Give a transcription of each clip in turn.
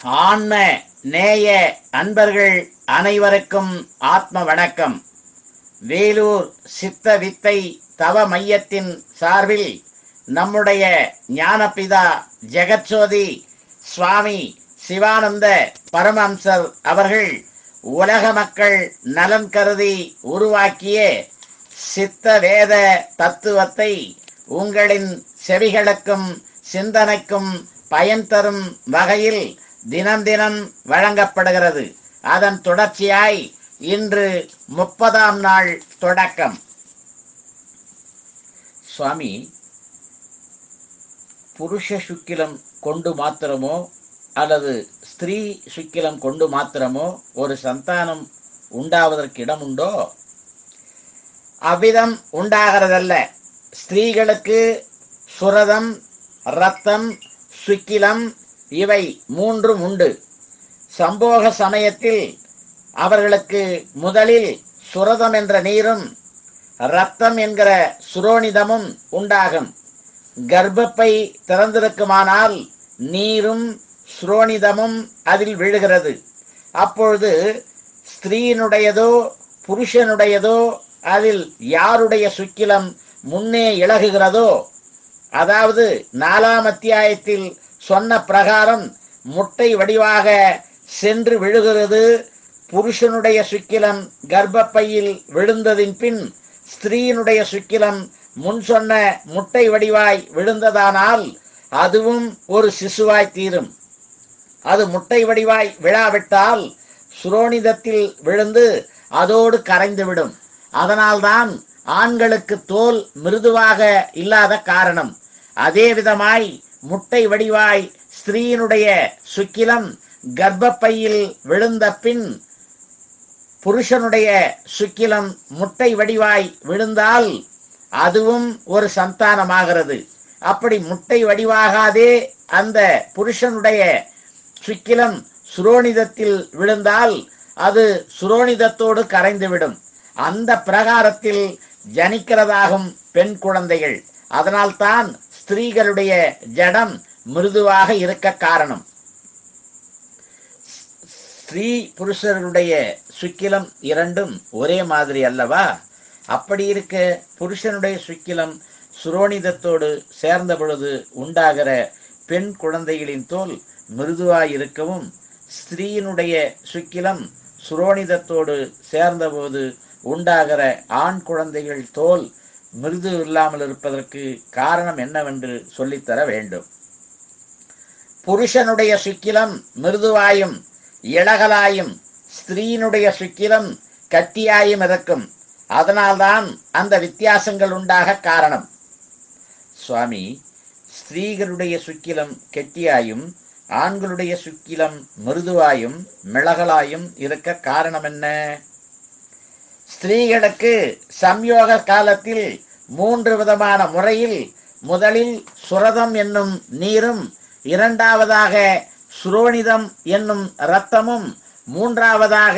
ஆன்ம நேய அன்பர்கள் அனைவருக்கும் ஆத்ம வணக்கம். வேலூர் சித்த வித்தை தவ மையத்தின் சார்பில் நம்முடைய ஞானபிதா ஜெகத்சோதி சுவாமி சிவானந்த பரமஹம்சர் அவர்கள் உலக மக்கள் நலன் கருதி உருவாக்கிய சித்த வேத தத்துவத்தை உங்களின் செவிகளுக்கும் சிந்தனைக்கும் பயன் தரும் வகையில் தினம் தினம் வழங்கப்படுகிறது. அதன் தொடர்ச்சியாய் இன்று 30ஆம் நாள் தொடக்கம். சுவாமி, புருஷ சுக்கிலம் கொண்டு மாத்திரமோ அல்லது ஸ்திரீ சுக்கிலம் கொண்டு மாத்திரமோ ஒரு சந்தானம் உண்டாவதற்கு இடம் உண்டோ? அவ்விதம் உண்டாகிறதல்ல. ஸ்திரீகளுக்கு சுரதம், இரத்தம், சுக்கிலம் இவை மூன்றும் உண்டு. சம்போக சமயத்தில் அவர்களுக்கு முதலில் சுரதம் என்ற நீரும் இரத்தம் என்கிற சுரோனிதமும் உண்டாகும். கர்ப்பப்பை திறந்திருக்குமானால் நீரும் சுரோனிதமும் அதில் விழுகிறது. அப்பொழுது ஸ்திரீனுடையதோ புருஷனுடையதோ அதில் யாருடைய சுக்கிலம் முன்னே இளகுகிறதோ, அதாவது 4ஆம் அத்தியாயத்தில் சொன்ன பிரகாரம் முட்டை வடிவாக சென்று விழுகிறது. புருஷனுடைய சுக்கிலம் கர்ப்பப்பையில் விழுந்ததின் பின் ஸ்திரீனுடைய சுக்கிலம் முன் சொன்ன முட்டை வடிவாய் விழுந்ததானால் அதுவும் ஒரு சிசுவாய் தீரும். அது முட்டை வடிவாய் விழாவிட்டால் சுரோனிதத்தில் விழுந்து அதோடு கரைந்துவிடும். அதனால்தான் ஆண்களுக்கு தோல் மிருதுவாக இல்லாத காரணம். அதே விதமாய் முட்டை வடிவாய் ஸ்திரீனுடைய சுக்கிலம் கர்ப்பப்பையில் விழுந்த பின் புருஷனுடைய சுக்கிலம் முட்டை வடிவாய் விழுந்தால் அதுவும் ஒரு சந்தானமாகிறது. அப்படி முட்டை வடிவாகாதே அந்த புருஷனுடைய சுக்கிலம் சுரோனிதத்தில் விழுந்தால் அது சுரோனிதத்தோடு கரைந்துவிடும். அந்த பிரகாரத்தில் ஜனிக்கிறதாகும் பெண் குழந்தைகள். அதனால்தான் ஸ்திரீகளுடைய ஜடம் மிருதுவாக இருக்க காரணம். ஸ்திரீ புருஷருடைய சுக்கிலம் இரண்டும் ஒரே மாதிரி அல்லவா? அப்படி இருக்க புருஷனுடைய சுக்கிலம் சுரோனிதத்தோடு சேர்ந்த பொழுது உண்டாகிற பெண் குழந்தைகளின் தோல் மிருதுவாய் இருக்கவும், ஸ்திரீயினுடைய சுக்கிலம் சுரோனிதத்தோடு சேர்ந்தபோது உண்டாகிற ஆண் குழந்தைகள் தோல் மிருது இல்லாமல் இருப்பதற்கு காரணம் என்னவென்று சொல்லித்தர வேண்டும். புருஷனுடைய சுக்கிலம் மிருதுவாயும் இளகலாயும் ஸ்திரீனுடைய சுக்கிலம் கட்டியாயும் இருக்கும். அதனால்தான் அந்த வித்தியாசங்கள் உண்டாக காரணம். சுவாமி, ஸ்திரீகளுடைய சுக்கிலம் கெட்டியாயும் ஆண்களுடைய சுக்கிலம் மிருதுவாயும் மிளகலாயும் இருக்க காரணம் என்ன? ஸ்திரீகளுக்கு சம்யோக காலத்தில் 3 விதமான முறையில் முதலில் சுரதம் என்னும் நீரும், இரண்டாவதாக சுரோனிதம் என்னும் இரத்தமும், மூன்றாவதாக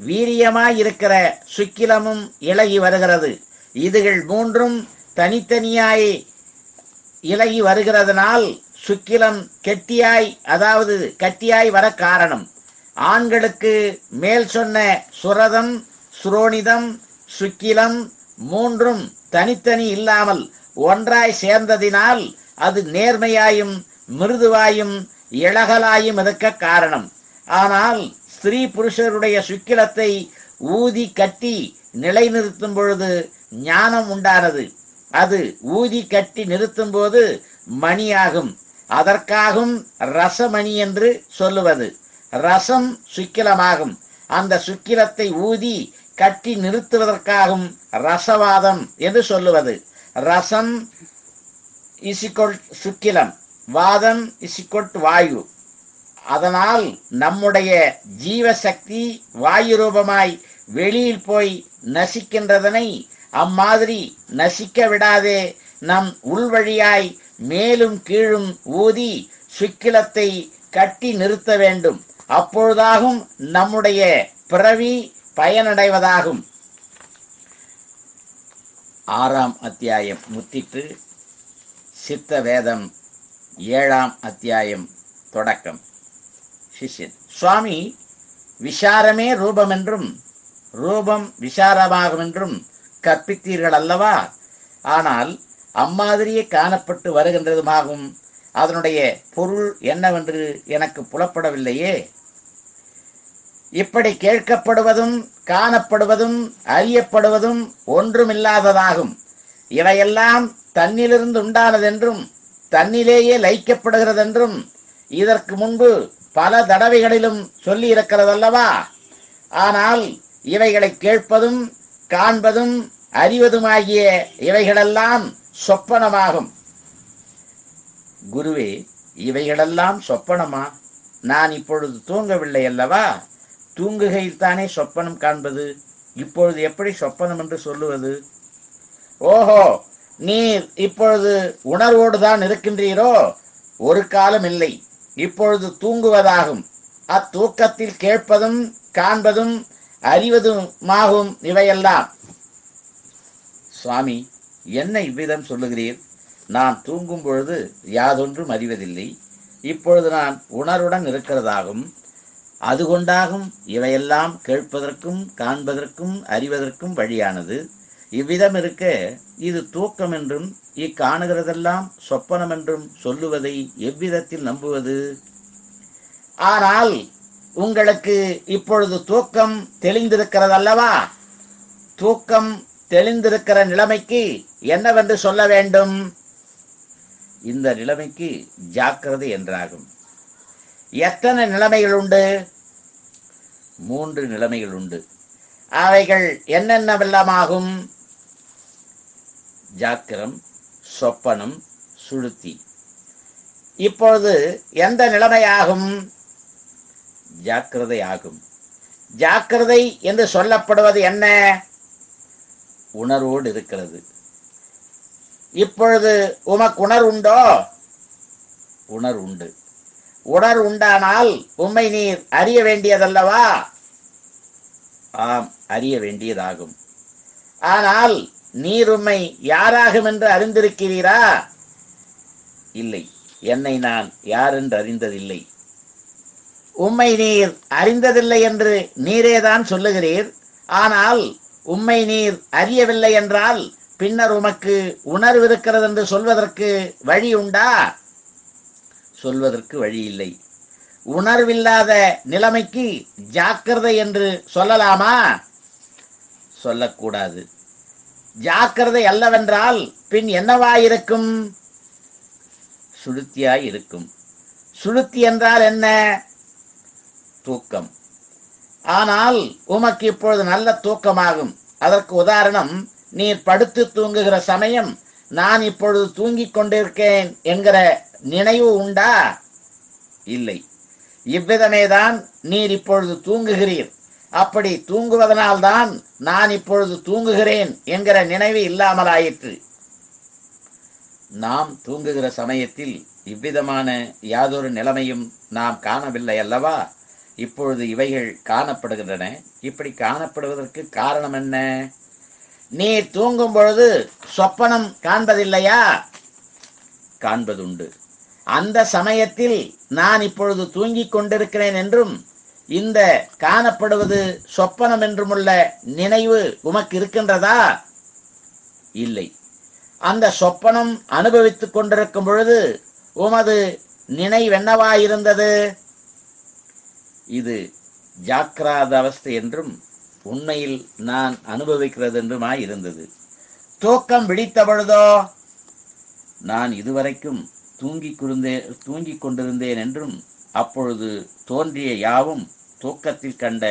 வீரியமாயிருக்கிற சுக்கிலமும் இலகி வருகிறது. இதுகள் மூன்றும் தனித்தனியாய் இலகி வருகிறதுனால் சுக்கிலம் கெட்டியாய், அதாவது கட்டியாய் வர காரணம். ஆண்களுக்கு மேல் சொன்ன சுரதம், சுரோனிதம், சுக்கிலம் மூன்றும் தனித்தனி இல்லாமல் ஒன்றாய் சேர்ந்ததினால் அது நேர்மையாயும் மிருதுவாயும் இளகலாயும் இருக்க காரணம். ஆனால் ஸ்திரீ புருஷருடைய சுக்கிலத்தை ஊதி கட்டி நிலைநிறுத்தும் பொழுது ஞானம் உண்டானது. அது ஊதி கட்டி நிறுத்தும் போது மணியாகும். அதற்காகும் ரசமணி என்று சொல்லுவது. ரசம் சுக்கிலமாகும். அந்த சுக்கிலத்தை ஊதி கட்டி நிறுத்துவதற்காகும் ரசவாதம் என்று சொல்லுவது. ரசம் இசிகொல் சுக்கிலம், வாதம் இசிகொட் வாயு. அதனால் நம்முடைய ஜீவசக்தி வாயு ரூபமாய் வெளியில் போய் நசிக்கின்றதனை அம்மாதிரி நசிக்க விடாதே நம் உள்வழியாய் மேலும் கீழும் ஊதி சுக்கிலத்தை கட்டி நிறுத்த வேண்டும். அப்பொழுதாகும் நம்முடைய பிறவி பயனடைவதாகும். 6ஆம் அத்தியாயம் முத்திற்று. சித்த வேதம் 7ஆம் அத்தியாயம் தொடக்கம். சிஷ்யன், சுவாமி, விசாரமே ரூபம் என்றும் ரூபம் விசாரமாகும் என்றும் கற்பித்தீர்கள் அல்லவா? ஆனால் அம்மாதிரியே காணப்பட்டு வருகின்றதுமாகும். அதனுடைய பொருள் என்னவென்று எனக்கு புலப்படவில்லையே. இப்படி கேட்கப்படுவதும் காணப்படுவதும் அறியப்படுவதும் ஒன்றுமில்லாததாகும். இவையெல்லாம் தன்னிலிருந்து உண்டானதென்றும் தன்னிலேயே லயிக்கப்படுகிறதென்றும் இதற்கு முன்பு பல தடவைகளிலும் சொல்லி இருக்கிறதல்லவா? ஆனால் இவைகளை கேட்பதும் காண்பதும் அறிவதுமாகிய இவைகளெல்லாம் சொப்பனமாகும். குருவே, இவைகளெல்லாம் சொப்பனமா? நான் இப்பொழுது தூங்கவில்லை அல்லவா? தூங்குகையில் தானே சொப்பனம் காண்பது. இப்பொழுது எப்படி சொப்பனம் என்று சொல்லுவது? ஓஹோ, நீர் இப்பொழுது உணர்வோடு தான் இருக்கின்றீரோ? ஒரு காலம் இல்லை, இப்பொழுது தூங்குவதாகும். அத்தூக்கத்தில் கேட்பதும் காண்பதும் அறிவதுமாகும் இவையெல்லாம். சுவாமி, என்ன இவ்விதம் சொல்லுகிறீர்? நான் தூங்கும் பொழுது யாதொன்றும் அறிவதில்லை. இப்பொழுது நான் உணர்வுடன் இருக்கிறதாகும். அது கொண்டாகும் இவையெல்லாம் கேட்பதற்கும் காண்பதற்கும் அறிவதற்கும் வழியானது. இவ்விதம் இருக்க இது தூக்கம் என்றும் இக்காணுகிறதெல்லாம் சொப்பனம் என்றும் சொல்லுவதை எவ்விதத்தில் நம்புவது? ஆனால் உங்களுக்கு இப்பொழுது தூக்கம் தெளிந்திருக்கிறதல்லவா? தூக்கம் தெளிந்திருக்கிற நிலைமைக்கு என்னவென்று சொல்ல வேண்டும்? இந்த நிலைமைக்கு ஜாக்கிரதை என்றாகும். எத்தனை நிலைமைகள் உண்டு? 3 நிலைமைகள் உண்டு. அவைகள் என்னென்னவெல்லாமாகும்? ஜாக்கிரம், சொப்பனம், சுழுத்தி. இப்பொழுது எந்த நிலைமையாகும்? ஜாக்கிரதை ஆகும். ஜாக்கிரதை என்று சொல்லப்படுவது என்ன? உணர்வோடு இருக்கிறது. இப்பொழுது உமக்கு உணர்வு உண்டோ? உணர்வு உண்டு. உணர்வு உண்டானால் உம்மை நீர் அறிய வேண்டியதல்லவா? ஆம், அறிய வேண்டியதாகும். ஆனால் நீர் உம்மை யாராகும் என்று அறிந்திருக்கிறீரா? இல்லை, என்னை நான் யார் என்று அறிந்ததில்லை. உம்மை நீர் அறிந்ததில்லை என்று நீரேதான் சொல்லுகிறீர். ஆனால் உம்மை நீர் அறியவில்லை என்றால் பின்னர் உமக்கு உணர்வு இருக்கிறது என்று சொல்வதற்கு வழி உண்டா? சொல்வதற்கு வழி இல்லை. உணர்வில்லாத நிலைமைக்கு ஜாக்கிரதை என்று சொல்லலாமா? சொல்லக்கூடாது. ஜாக்கிரதை அல்லவென்றால் பின் என்னவாயிருக்கும்? சுளுத்தியாய் இருக்கும். சுளுத்தி என்றால் என்ன? தூக்கம். ஆனால் உமக்கு இப்பொழுது நல்ல தூக்கமாகும். அதற்கு உதாரணம், நீர் படுத்து தூங்குகிற சமயம் நான் இப்பொழுது தூங்கிக் கொண்டிருக்கேன் என்கிற நினைவு உண்டா? இல்லை. இவ்விதமேதான் நீர் இப்பொழுது தூங்குகிறீர். அப்படி தூங்குவதனால்தான் நான் இப்பொழுது தூங்குகிறேன் என்கிற நினைவு இல்லாமலாயிற்று. நாம் தூங்குகிற சமயத்தில் இவ்விதமான யாதொரு நிலைமையும் நாம் காணவில்லை அல்லவா? இப்பொழுது இவைகள் காணப்படுகின்றன. இப்படி காணப்படுவதற்கு காரணம் என்ன? நீர் தூங்கும் பொழுது சொப்பனம் காண்பதில்லையா? காண்பதுண்டு. அந்த சமயத்தில் நான் இப்பொழுது தூங்கிக் கொண்டிருக்கிறேன் என்றும் இந்த காணப்படுவது சொப்பனம் என்றுமுள்ள நினைவு உமக்கு இருக்கின்றதா? இல்லை. அந்த சொப்பனம் அனுபவித்துக் கொண்டிருக்கும் பொழுது உமது நினைவென்னவாயிருந்தது? இது ஜாக்கிராத அவஸ்தை என்றும் உண்மையில் நான் அனுபவிக்கிறது என்றுமாய் இருந்தது. தூக்கம் விழித்த பொழுதோ நான் இதுவரைக்கும் தூங்கிக் கொண்டிருந்தேன் என்றும் அப்பொழுது தோன்றிய யாவும் தூக்கத்தில் கண்ட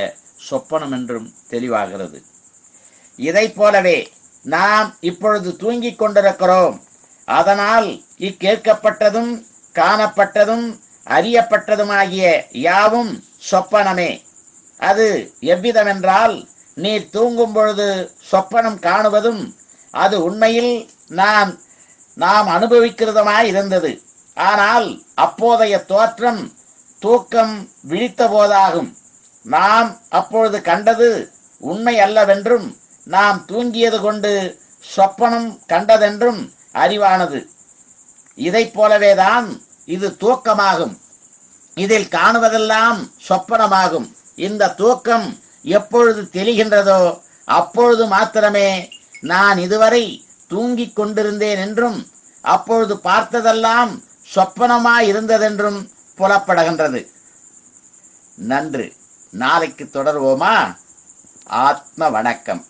சொப்பனம் என்றும் தெளிவாகிறது. இதை போலவே நாம் இப்பொழுது தூங்கிக் கொண்டிருக்கிறோம். அதனால் இக்கேட்கப்பட்டதும் காணப்பட்டதும் அறியப்பட்டதுமாகிய யாவும் சொப்பனமே. அது எவ்விதமென்றால், நீர் தூங்கும் பொழுது சொப்பனம் காணுவதும் அது உண்மையில் நாம் அனுபவிக்கிறதுமாய் இருந்தது. ஆனால் அப்போதைய தோற்றம் தூக்கம் விழித்த போதாகும். நாம் அப்பொழுது கண்டது உண்மை அல்லவென்றும் நாம் தூங்கியது கொண்டு சொப்பனம் கண்டதென்றும் அறிவானது. இதை போலவேதான் இது தூக்கமாகும். இதில் காணுவதெல்லாம் சொப்பனமாகும். இந்த தூக்கம் எப்பொழுது தெளிகின்றதோ அப்பொழுது மாத்திரமே நான் இதுவரை தூங்கிக் கொண்டிருந்தேன் என்றும் அப்பொழுது பார்த்ததெல்லாம் சொப்பனமாய் இருந்ததென்றும் புலப்படுகின்றது. நன்று. நாளைக்கு தொடர்வோமா? ஆத்ம வணக்கம்.